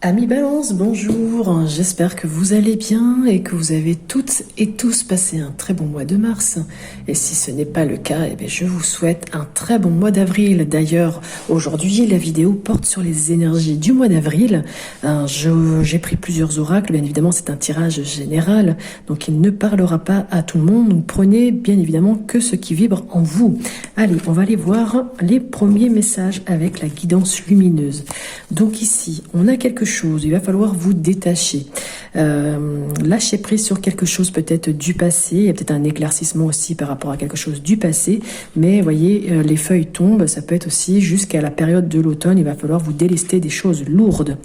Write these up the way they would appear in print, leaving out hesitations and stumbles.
Amis Balance, bonjour, j'espère que vous allez bien et que vous avez toutes et tous passé un très bon mois de mars. Et si ce n'est pas le cas, je vous souhaite un très bon mois d'avril. D'ailleurs, aujourd'hui, la vidéo porte sur les énergies du mois d'avril. J'ai pris plusieurs oracles, bien évidemment c'est un tirage général, donc il ne parlera pas à tout le monde. Donc prenez bien évidemment que ce qui vibre en vous. Allez, on va aller voir les premiers messages avec la guidance lumineuse. Donc ici, on a quelque chose, il va falloir vous détacher, lâcher prise sur quelque chose peut-être du passé. Il y a peut-être un éclaircissement aussi par rapport à quelque chose du passé, mais voyez, les feuilles tombent, ça peut être aussi jusqu'à la période de l'automne, il va falloir vous délester des choses lourdes.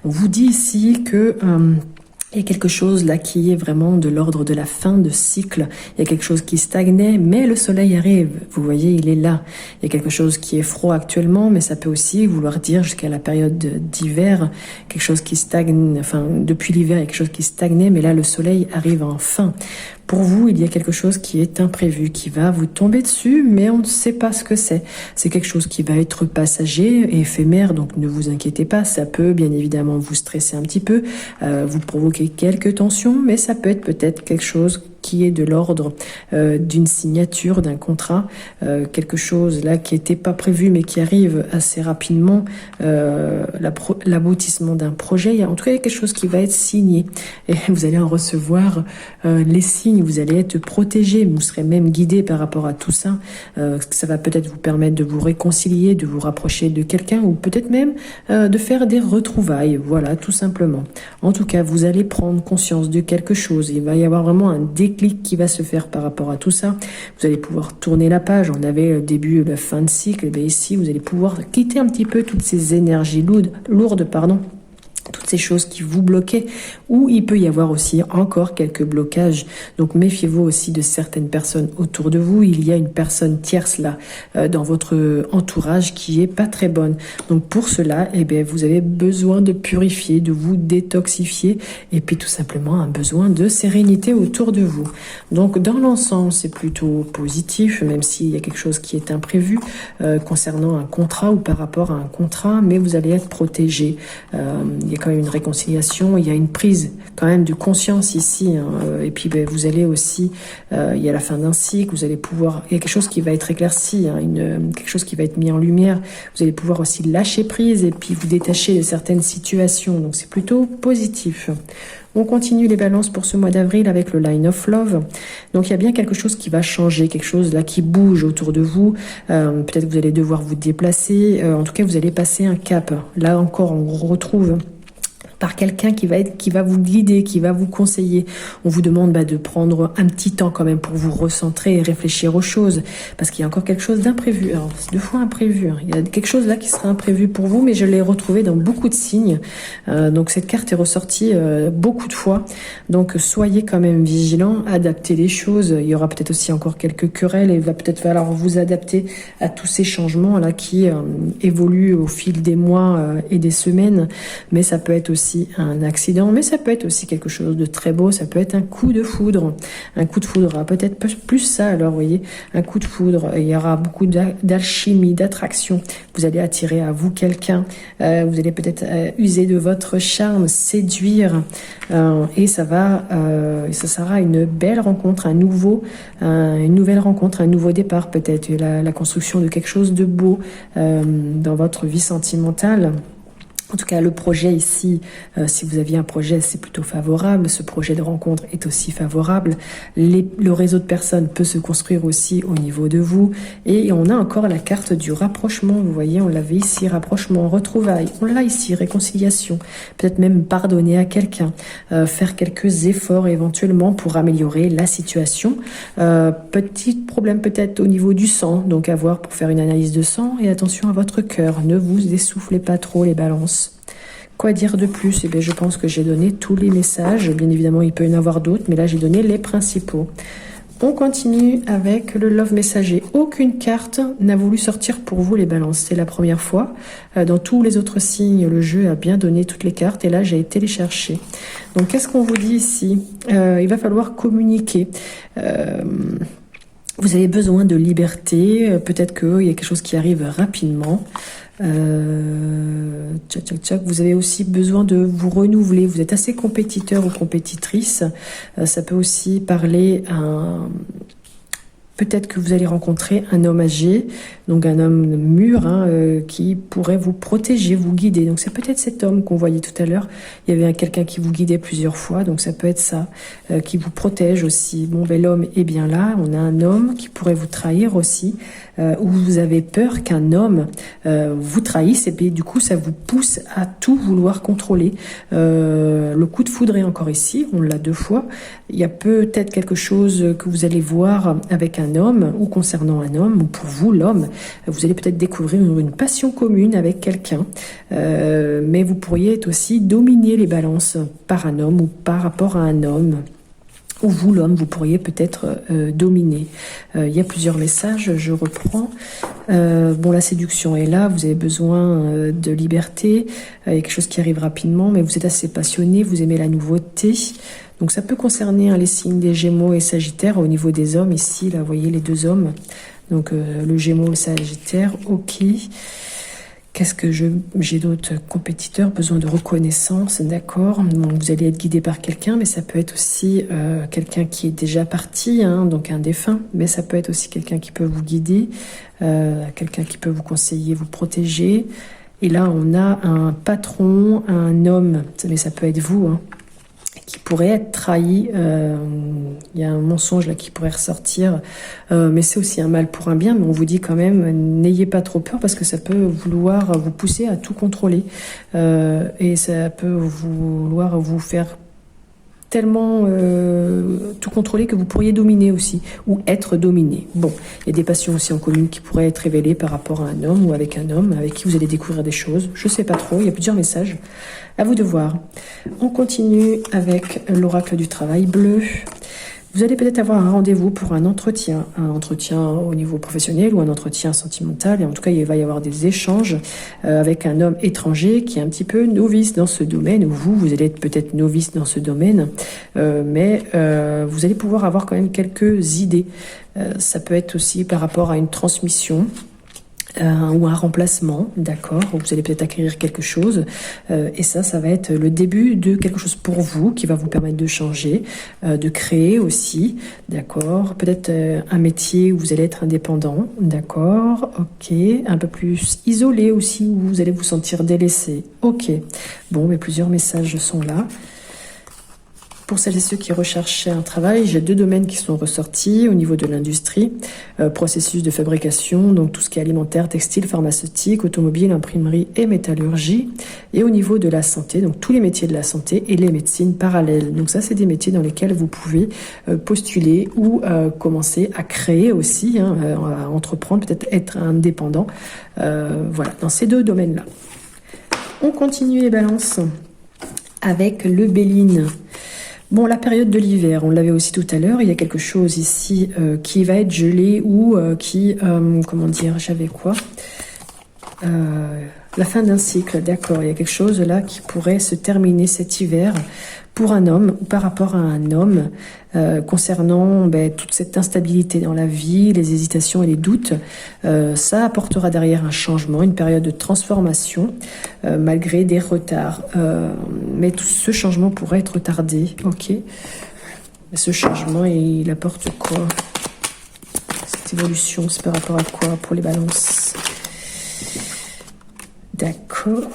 On vous dit ici que il y a quelque chose là qui est vraiment de l'ordre de la fin de cycle. Il y a quelque chose qui stagnait, mais le soleil arrive. Vous voyez, il est là. Il y a quelque chose qui est froid actuellement, mais ça peut aussi vouloir dire jusqu'à la période d'hiver, quelque chose qui stagne, enfin, depuis l'hiver, il y a quelque chose qui stagnait, mais là, le soleil arrive enfin. Pour vous, il y a quelque chose qui est imprévu, qui va vous tomber dessus, mais on ne sait pas ce que c'est. C'est quelque chose qui va être passager et éphémère, donc ne vous inquiétez pas. Ça peut bien évidemment vous stresser un petit peu, vous provoquer quelques tensions, mais ça peut être peut-être quelque chose qui est de l'ordre d'une signature, d'un contrat, quelque chose là qui n'était pas prévu mais qui arrive assez rapidement, l'aboutissement d'un projet. En tout cas, il y a quelque chose qui va être signé et vous allez en recevoir les signes, vous allez être protégé, vous serez même guidé par rapport à tout ça. Ça va peut-être vous permettre de vous réconcilier, de vous rapprocher de quelqu'un ou peut-être même de faire des retrouvailles, voilà, tout simplement. En tout cas, vous allez prendre conscience de quelque chose, il va y avoir vraiment un déclic qui va se faire par rapport à tout ça. Vous allez pouvoir tourner la page. On avait le début, la fin de cycle. Et bien ici, vous allez pouvoir quitter un petit peu toutes ces énergies lourdes, toutes ces choses qui vous bloquaient, ou il peut y avoir aussi encore quelques blocages. Donc méfiez-vous aussi de certaines personnes autour de vous. Il y a une personne tierce là dans votre entourage qui est pas très bonne. Donc pour cela, vous avez besoin de purifier, de vous détoxifier, et puis tout simplement un besoin de sérénité autour de vous. Donc dans l'ensemble, c'est plutôt positif, même s'il y a quelque chose qui est imprévu concernant un contrat ou par rapport à un contrat, mais vous allez être protégé. Il y a quand même une réconciliation, il y a une prise quand même de conscience ici, et puis vous allez aussi, il y a la fin d'un cycle, vous allez pouvoir, il y a quelque chose qui va être éclairci, quelque chose qui va être mis en lumière, vous allez pouvoir aussi lâcher prise et puis vous détacher de certaines situations, donc c'est plutôt positif. On continue les balances pour ce mois d'avril avec le Line of Love. Donc il y a bien quelque chose qui va changer, quelque chose là qui bouge autour de vous. Peut-être que vous allez devoir vous déplacer. En tout cas, vous allez passer un cap. Là encore, on retrouve par quelqu'un qui va vous guider, qui va vous conseiller. On vous demande de prendre un petit temps quand même pour vous recentrer et réfléchir aux choses, parce qu'il y a encore quelque chose d'imprévu. Alors, c'est 2 fois imprévu. Il y a quelque chose là qui sera imprévu pour vous, mais je l'ai retrouvé dans beaucoup de signes. Donc, cette carte est ressortie beaucoup de fois. Donc, soyez quand même vigilants, adaptez les choses. Il y aura peut-être aussi encore quelques querelles et il va peut-être falloir vous adapter à tous ces changements là qui évoluent au fil des mois et des semaines. Mais ça peut être aussi un accident, mais ça peut être aussi quelque chose de très beau, ça peut être un coup de foudre. Un coup de foudre, peut-être plus ça alors, vous voyez, un coup de foudre, il y aura beaucoup d'alchimie, d'attraction, vous allez attirer à vous quelqu'un, vous allez peut-être user de votre charme, séduire, et ça sera une belle rencontre, une nouvelle rencontre, un nouveau départ peut-être, la construction de quelque chose de beau dans votre vie sentimentale. En tout cas, le projet ici, si vous aviez un projet, c'est plutôt favorable. Ce projet de rencontre est aussi favorable. Le réseau de personnes peut se construire aussi au niveau de vous. Et on a encore la carte du rapprochement. Vous voyez, on l'avait ici, rapprochement, retrouvailles. On l'a ici, réconciliation. Peut-être même pardonner à quelqu'un. Faire quelques efforts éventuellement pour améliorer la situation. Petit problème peut-être au niveau du sang. Donc à voir pour faire une analyse de sang. Et attention à votre cœur. Ne vous essoufflez pas trop les balances. Quoi dire de plus? Je pense que j'ai donné tous les messages. Bien évidemment, il peut y en avoir d'autres, mais là, j'ai donné les principaux. On continue avec le Love Messager. Aucune carte n'a voulu sortir pour vous les balances. C'est la première fois. Dans tous les autres signes, le jeu a bien donné toutes les cartes et là, j'ai été les chercher. Donc, qu'est-ce qu'on vous dit ici? Il va falloir communiquer. Vous avez besoin de liberté, peut-être qu'il y a quelque chose qui arrive rapidement. Tchac, tchac, tchac. Vous avez aussi besoin de vous renouveler. Vous êtes assez compétiteur ou compétitrice. Ça peut aussi parler à... Peut-être que vous allez rencontrer un homme âgé, donc un homme mûr, qui pourrait vous protéger, vous guider. Donc c'est peut-être cet homme qu'on voyait tout à l'heure. Il y avait quelqu'un qui vous guidait plusieurs fois, donc ça peut être ça, qui vous protège aussi. Bon, ben l'homme est bien là. On a un homme qui pourrait vous trahir aussi, où vous avez peur qu'un homme vous trahisse, et puis du coup ça vous pousse à tout vouloir contrôler. Le coup de foudre est encore ici, on l'a 2 fois. Il y a peut-être quelque chose que vous allez voir avec un homme ou concernant un homme, ou pour vous l'homme, vous allez peut-être découvrir une passion commune avec quelqu'un, mais vous pourriez être aussi dominer les balances par un homme ou par rapport à un homme. Ou vous, l'homme, vous pourriez peut-être dominer. Il y a plusieurs messages, je reprends. Bon, la séduction est là, vous avez besoin de liberté, il y a quelque chose qui arrive rapidement, mais vous êtes assez passionné, vous aimez la nouveauté. Donc ça peut concerner les signes des Gémeaux et Sagittaires. Au niveau des hommes, ici, là, vous voyez les 2 hommes. Donc le Gémeaux, le Sagittaire, ok. Qu'est-ce que j'ai d'autres compétiteurs? Besoin de reconnaissance, d'accord. Donc vous allez être guidé par quelqu'un, mais ça peut être aussi quelqu'un qui est déjà parti, donc un défunt. Mais ça peut être aussi quelqu'un qui peut vous guider, quelqu'un qui peut vous conseiller, vous protéger. Et là, on a un patron, un homme, mais ça peut être vous, qui pourrait être trahi. Il y a un mensonge là qui pourrait ressortir, mais c'est aussi un mal pour un bien. Mais on vous dit quand même, n'ayez pas trop peur, parce que ça peut vouloir vous pousser à tout contrôler, et ça peut vouloir vous faire tellement tout contrôler que vous pourriez dominer aussi, ou être dominé. Bon, il y a des passions aussi en commun qui pourraient être révélées par rapport à un homme ou avec un homme avec qui vous allez découvrir des choses. Je sais pas trop, il y a plusieurs messages. À vous de voir. On continue avec l'oracle du travail bleu. Vous allez peut-être avoir un rendez-vous pour un entretien au niveau professionnel ou un entretien sentimental. Et en tout cas, il va y avoir des échanges avec un homme étranger qui est un petit peu novice dans ce domaine, ou vous allez être peut-être novice dans ce domaine, mais vous allez pouvoir avoir quand même quelques idées. Ça peut être aussi par rapport à une transmission, ou un remplacement, d'accord, vous allez peut-être acquérir quelque chose, et ça va être le début de quelque chose pour vous qui va vous permettre de changer, de créer aussi, d'accord, peut-être un métier où vous allez être indépendant, d'accord, ok, un peu plus isolé aussi, où vous allez vous sentir délaissé, ok, bon, mais plusieurs messages sont là. Pour celles et ceux qui recherchaient un travail, j'ai 2 domaines qui sont ressortis au niveau de l'industrie, processus de fabrication, donc tout ce qui est alimentaire, textile, pharmaceutique, automobile, imprimerie et métallurgie, et au niveau de la santé, donc tous les métiers de la santé et les médecines parallèles. Donc ça, c'est des métiers dans lesquels vous pouvez postuler ou commencer à créer aussi, à entreprendre, peut-être être indépendant, voilà, dans ces 2 domaines-là. On continue les balances avec le Béline. Bon, la période de l'hiver, on l'avait aussi tout à l'heure, il y a quelque chose ici qui va être gelé ou comment dire, j'avais quoi, la fin d'un cycle, d'accord, il y a quelque chose là qui pourrait se terminer cet hiver pour un homme ou par rapport à un homme, concernant toute cette instabilité dans la vie, les hésitations et les doutes. Ça apportera derrière un changement, une période de transformation, malgré des retards. Mais tout ce changement pourrait être retardé, ok. Mais ce changement, il apporte quoi? Cette évolution, c'est par rapport à quoi pour les balances? D'accord.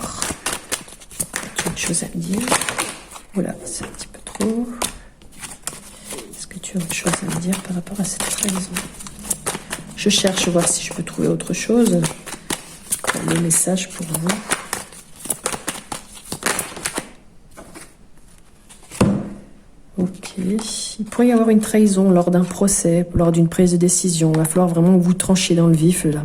Tu as autre chose à me dire? Voilà, c'est un petit peu trop. Est-ce que tu as autre chose à me dire par rapport à cette trahison? Je cherche voir si je peux trouver autre chose. Le message pour vous. Ok. Il pourrait y avoir une trahison lors d'un procès, lors d'une prise de décision. Il va falloir vraiment vous trancher dans le vif là,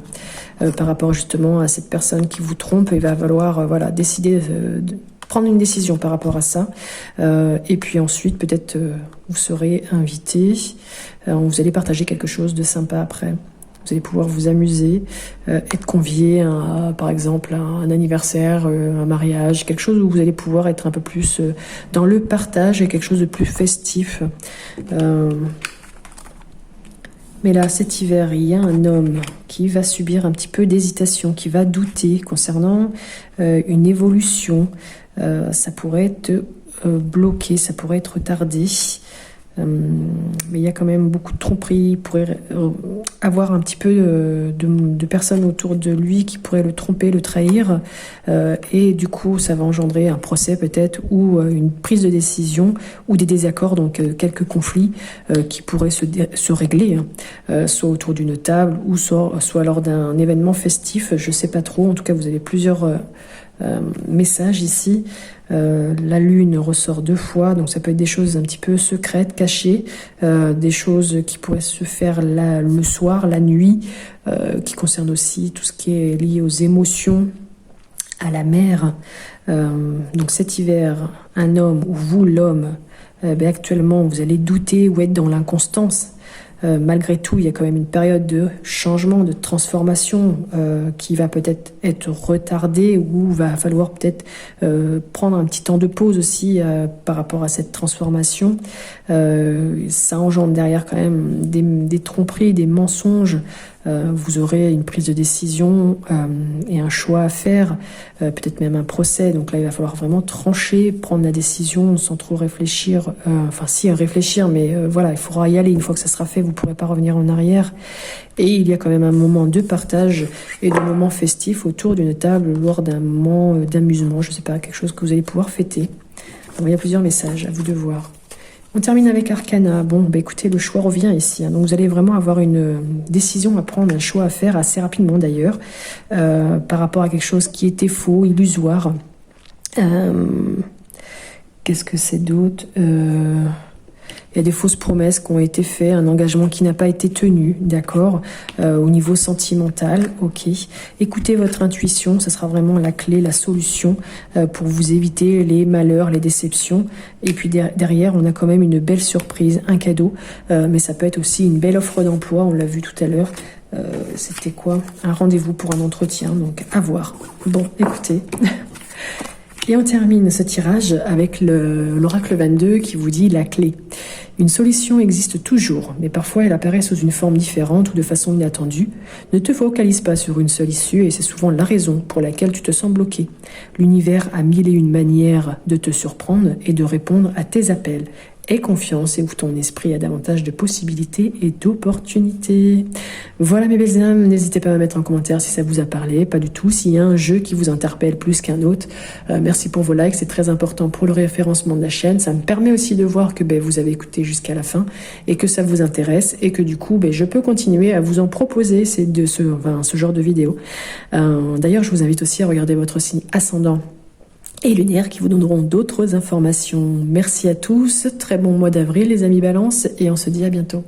par rapport justement à cette personne qui vous trompe. Il va falloir décider de prendre une décision par rapport à ça. Et puis ensuite, peut-être vous serez invité. Vous allez partager quelque chose de sympa après. Vous allez pouvoir vous amuser, être convié à, par exemple, à un anniversaire, un mariage, quelque chose où vous allez pouvoir être un peu plus dans le partage et quelque chose de plus festif. Mais là, cet hiver, il y a un homme qui va subir un petit peu d'hésitation, qui va douter concernant une évolution. Ça pourrait être bloqué, ça pourrait être retardé. Mais il y a quand même beaucoup de tromperies. Il pourrait avoir un petit peu de personnes autour de lui qui pourraient le tromper, le trahir. Et du coup, ça va engendrer un procès peut-être ou une prise de décision ou des désaccords, donc quelques conflits qui pourraient se régler, hein, soit autour d'une table ou soit lors d'un événement festif. Je sais pas trop. En tout cas, vous avez plusieurs messages ici. La lune ressort 2 fois, donc ça peut être des choses un petit peu secrètes, cachées, des choses qui pourraient se faire le soir, la nuit, qui concernent aussi tout ce qui est lié aux émotions, à la mer. Donc cet hiver, un homme ou vous l'homme, actuellement vous allez douter ou être dans l'inconstance. Malgré tout, il y a quand même une période de changement, de transformation qui va peut-être être retardée ou va falloir peut-être prendre un petit temps de pause aussi par rapport à cette transformation. Ça engendre derrière quand même des tromperies, des mensonges. Vous aurez une prise de décision et un choix à faire, peut-être même un procès. Donc là, il va falloir vraiment trancher, prendre la décision sans trop réfléchir. Enfin, si, réfléchir, mais voilà, il faudra y aller. Une fois que ça sera fait, vous ne pourrez pas revenir en arrière. Et il y a quand même un moment de partage et de moments festifs autour d'une table lors d'un moment d'amusement. Je ne sais pas, quelque chose que vous allez pouvoir fêter. Bon, il y a plusieurs messages, à vous de voir. On termine avec Arcana. Bon, écoutez, le choix revient ici. Hein. Donc, vous allez vraiment avoir une décision à prendre, un choix à faire assez rapidement d'ailleurs, par rapport à quelque chose qui était faux, illusoire. Qu'est-ce que c'est d'autre Il y a des fausses promesses qui ont été faites, un engagement qui n'a pas été tenu, d'accord, au niveau sentimental, ok. Écoutez votre intuition, ça sera vraiment la clé, la solution pour vous éviter les malheurs, les déceptions. Et puis derrière, on a quand même une belle surprise, un cadeau, mais ça peut être aussi une belle offre d'emploi, on l'a vu tout à l'heure. C'était quoi? Un rendez-vous pour un entretien, donc à voir. Bon, écoutez... Et on termine ce tirage avec l'oracle 22 qui vous dit la clé. Une solution existe toujours, mais parfois elle apparaît sous une forme différente ou de façon inattendue. Ne te focalise pas sur une seule issue et c'est souvent la raison pour laquelle tu te sens bloqué. L'univers a 1001 manières de te surprendre et de répondre à tes appels. Aie confiance et ouvre ton esprit à davantage de possibilités et d'opportunités. Voilà mes belles âmes, n'hésitez pas à me mettre en commentaire si ça vous a parlé, pas du tout, s'il y a un jeu qui vous interpelle plus qu'un autre. Merci pour vos likes, c'est très important pour le référencement de la chaîne. Ça me permet aussi de voir que vous avez écouté jusqu'à la fin et que ça vous intéresse et que du coup je peux continuer à vous en proposer ce genre de vidéos. D'ailleurs, je vous invite aussi à regarder votre signe ascendant et lunaire qui vous donneront d'autres informations. Merci à tous, très bon mois d'avril les amis Balance et on se dit à bientôt.